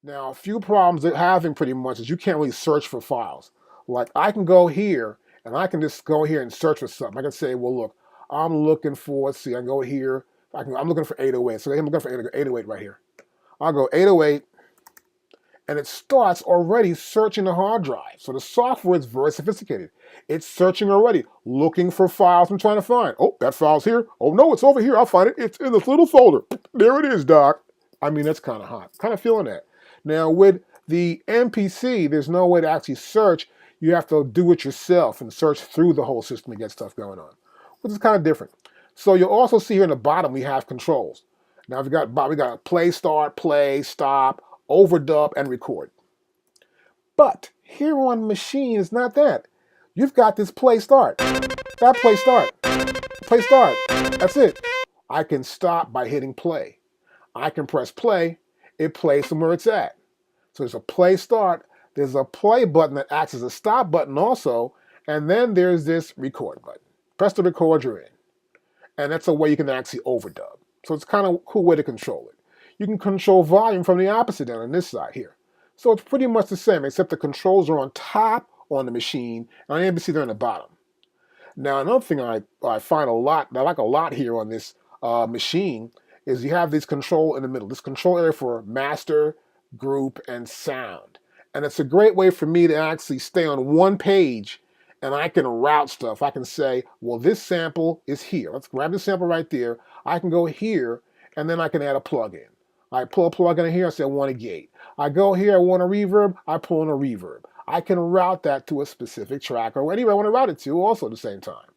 Now, a few problems they're having pretty much is you can't really search for files. Like I can go here and I can just go here and search for something. I can say, well, look, I'm looking for, let's see, I can go here. I'm looking for 808. So I'm looking for 808 right here. I'll go 808 and it starts already searching the hard drive. So the software is very sophisticated. It's searching already, looking for files I'm trying to find. Oh, that file's here. Oh no, it's over here. I'll find it. It's in this little folder. There it is, Doc. I mean, that's kind of hot. Kind of feeling that. Now with the MPC, there's no way to actually search. You have to do it yourself and search through the whole system to get stuff going on, which is kind of different. So you'll also see here in the bottom we have controls. Now we got play, start, play, stop, overdub, and record. But here on Maschine is not that. You've got this play start. That play start. Play start. That's it. I can stop by hitting play. I can press play. It plays from where it's at. So there's a play start. There's a play button that acts as a stop button also. And then there's this record button. Press the record, you're in. And that's a way you can actually overdub. So it's kind of a cool way to control it. You can control volume from the opposite end on this side here. So it's pretty much the same, except the controls are on top on the Maschine, and on the MPC they're on the bottom. Now another thing I find a lot, I like a lot here on this Maschine, is you have this control in the middle, this control area for master, group, and sound. And it's a great way for me to actually stay on one page and I can route stuff. I can say, well, this sample is here. Let's grab this sample right there. I can go here, and then I can add a plugin. I pull a plugin in here, I say I want a gate. I go here, I want a reverb, I pull in a reverb. I can route that to a specific track or anywhere I want to route it to also at the same time.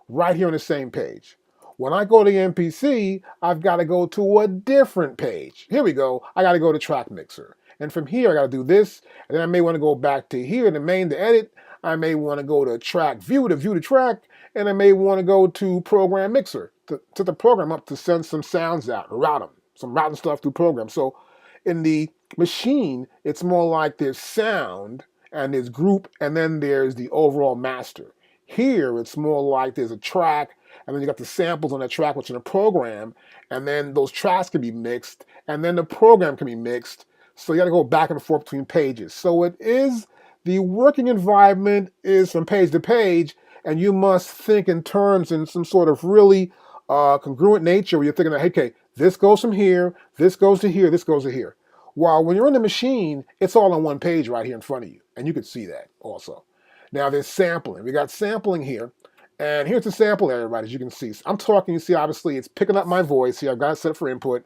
Right here on the same page. When I go to the MPC, I've got to go to a different page. Here we go. I got to go to Track Mixer. And from here, I got to do this. And then I may want to go back to here, the main to edit. I may want to go to Track View to view the track. And I may want to go to Program Mixer to the program up to send some sounds out, route them, some routing stuff through program. So in the Maschine, it's more like there's sound and there's group, and then there's the overall master. Here, it's more like there's a track, and then you got the samples on that track, which in a program, and then those tracks can be mixed, and then the program can be mixed. So you got to go back and forth between pages. So it is, the working environment is from page to page, and you must think in terms in some sort of really congruent nature where you're thinking, hey, okay, this goes from here, this goes to here, this goes to here. While when you're in the Maschine, it's all on one page right here in front of you, and you can see that also. Now there's sampling. We got sampling here, and here's the sample area, right, as you can see. So I'm talking, you see, obviously, it's picking up my voice here. I've got it set up for input.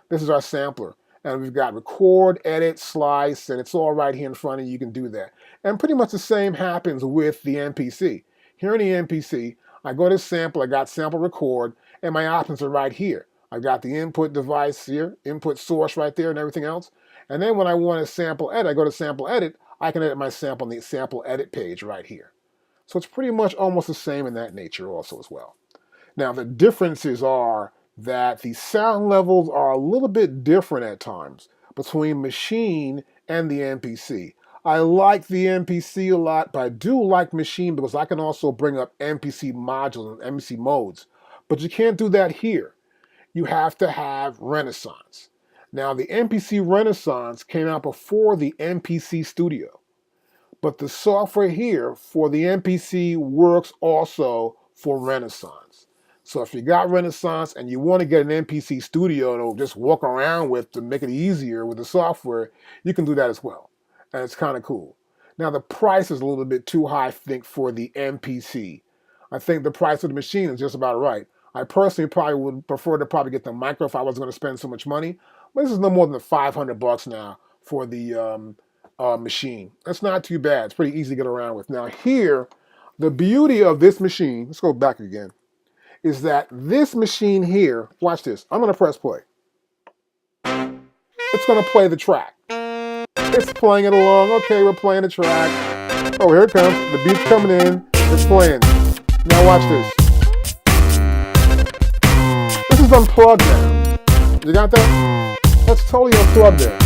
This is our sampler. And we've got record, edit, slice, and it's all right here in front of you. You can do that. And pretty much the same happens with the MPC. Here in the MPC, I go to sample, I got sample record, and my options are right here. I've got the input device here, input source right there and everything else. And then when I want to sample edit, I go to sample edit, I can edit my sample on the sample edit page right here. So it's pretty much almost the same in that nature also as well. Now the differences are that the sound levels are a little bit different at times between Maschine and the MPC. I like the MPC a lot, but I do like Maschine because I can also bring up MPC modules and MPC modes. But you can't do that here. You have to have Renaissance. Now the MPC Renaissance came out before the MPC Studio, but the software here for the MPC works also for Renaissance. So if you got Renaissance and you want to get an MPC Studio to just walk around with to make it easier with the software, you can do that as well. And it's kind of cool. Now the price is a little bit too high, I think, for the MPC. I think the price of the Maschine is just about right. I personally probably would prefer to probably get the micro if I was going to spend so much money. But this is no more than $500 now for the Maschine. That's not too bad. It's pretty easy to get around with. Now here, the beauty of this Maschine, let's go back again, is that this Maschine here, watch this. I'm going to press play. It's going to play the track. It's playing it along. Okay, we're playing the track. Oh, here it comes. The beat's coming in. It's playing. Now watch this. This is unplugged now. You got that? That's totally unplugged there.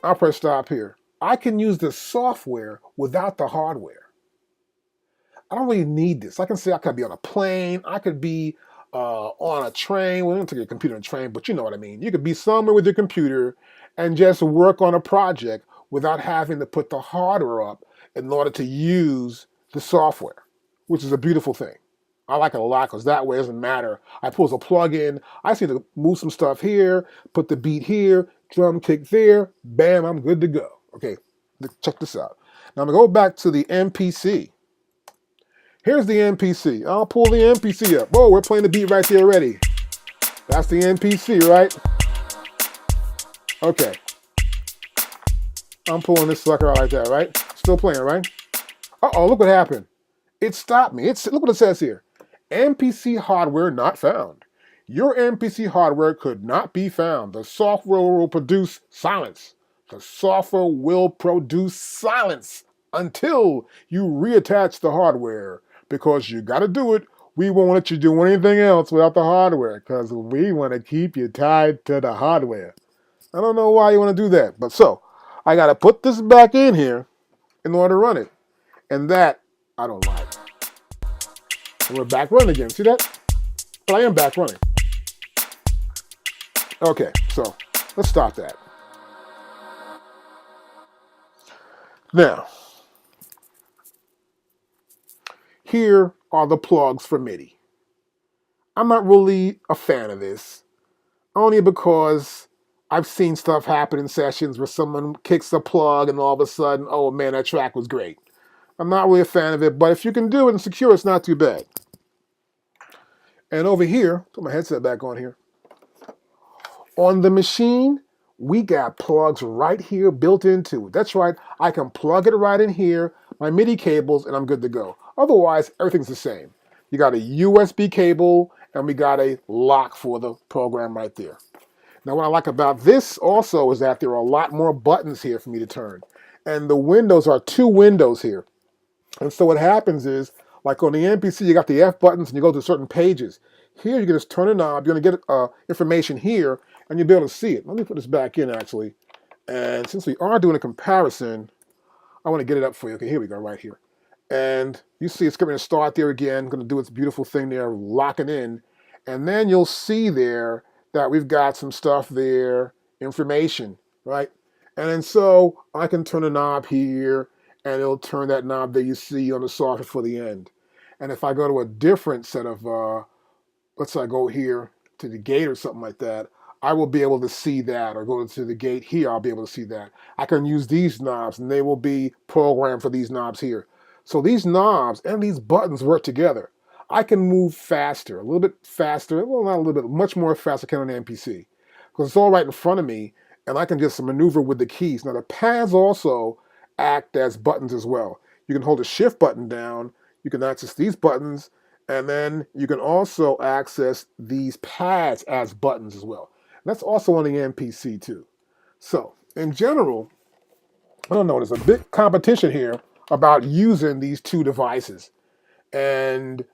I'll press stop here. I can use the software without the hardware. I don't really need this. I can say I could be on a plane. I could be on a train. Well, you don't take your computer on a train, but you know what I mean. You could be somewhere with your computer and just work on a project without having to put the hardware up in order to use the software, which is a beautiful thing. I like it a lot because that way it doesn't matter. I pull a plug in, I just need to move some stuff here, put the beat here, drum kick there, bam, I'm good to go. Okay, check this out. Now I'm gonna go back to the MPC. Here's the MPC. I'll pull the MPC up. Whoa, we're playing the beat right there already. That's the MPC, right? Okay. I'm pulling this sucker out like that, right? Still playing, right? Uh-oh, look what happened. It stopped me. Look what it says here. MPC hardware not found. Your MPC hardware could not be found. The software will produce silence. The software will produce silence until you reattach the hardware. Because you got to do it. We won't let you do anything else without the hardware because we want to keep you tied to the hardware. I don't know why you want to do that. But so, I got to put this back in here in order to run it. And that, I don't like. And we're back running again. See that? But I am back running. Okay, so let's stop that. Now, here are the plugs for MIDI. I'm not really a fan of this, only because I've seen stuff happen in sessions where someone kicks a plug and all of a sudden, oh man, that track was great. I'm not really a fan of it, but if you can do it and secure, it's not too bad. And over here, put my headset back on here. On the machine, we got plugs right here built into it. That's right, I can plug it right in here, my MIDI cables, and I'm good to go. Otherwise, everything's the same. You got a USB cable, and we got a lock for the program right there. Now, what I like about this also is that there are a lot more buttons here for me to turn. And the windows are 2 windows here. And so what happens is, like on the MPC, you got the F buttons and you go to certain pages. Here, you can just turn a knob. You're going to get information here, and you'll be able to see it. Let me put this back in, actually. And since we are doing a comparison, I want to get it up for you. Okay, here we go, right here. And you see it's going to start there again. Going to do its beautiful thing there, locking in. And then you'll see there that we've got some stuff there, information, right? And then so I can turn a knob here, and it'll turn that knob that you see on the software for the end. And if I go to a different set of, let's say I go here to the gate or something like that, I will be able to see that, or go to the gate here, I'll be able to see that. I can use these knobs, and they will be programmed for these knobs here. So these knobs and these buttons work together. I can move faster, a little bit faster, well, not a little bit, much more faster than an MPC, because it's all right in front of me, and I can just maneuver with the keys. Now the pads also act as buttons as well. You can hold the shift button down, you can access these buttons, and then you can also access these pads as buttons as well. And that's also on the MPC too. So in general, I don't know, there's a big competition here about using these 2 devices. And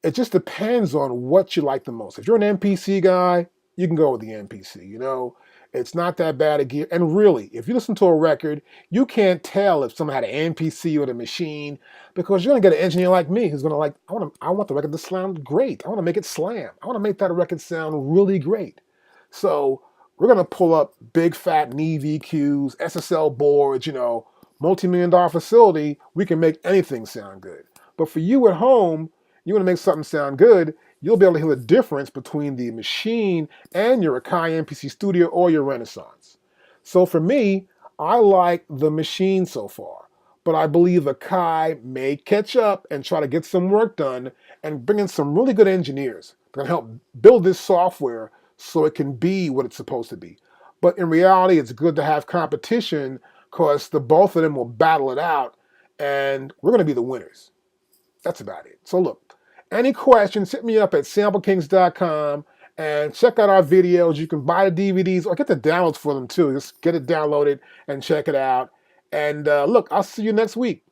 it just depends on what you like the most. If you're an MPC guy, you can go with the MPC. You know, it's not that bad a gear. And really, if you listen to a record, you can't tell if someone had an MPC or the machine, because you're gonna get an engineer like me who's gonna like, I want the record to sound great. I want to make it slam. I want to make that record sound really great. So we're gonna pull up big fat Neve EQs, SSL boards, you know, multi-million-dollar facility. We can make anything sound good. But for you at home, you want to make something sound good, you'll be able to hear the difference between the machine and your Akai MPC Studio or your Renaissance. So for me, I like the machine so far, but I believe Akai may catch up and try to get some work done and bring in some really good engineers that can help build this software so it can be what it's supposed to be. But in reality, it's good to have competition because the both of them will battle it out, and we're going to be the winners. That's about it. So look, any questions, hit me up at samplekings.com and check out our videos. You can buy the DVDs or get the downloads for them too. Just get it downloaded and check it out. And look, I'll see you next week.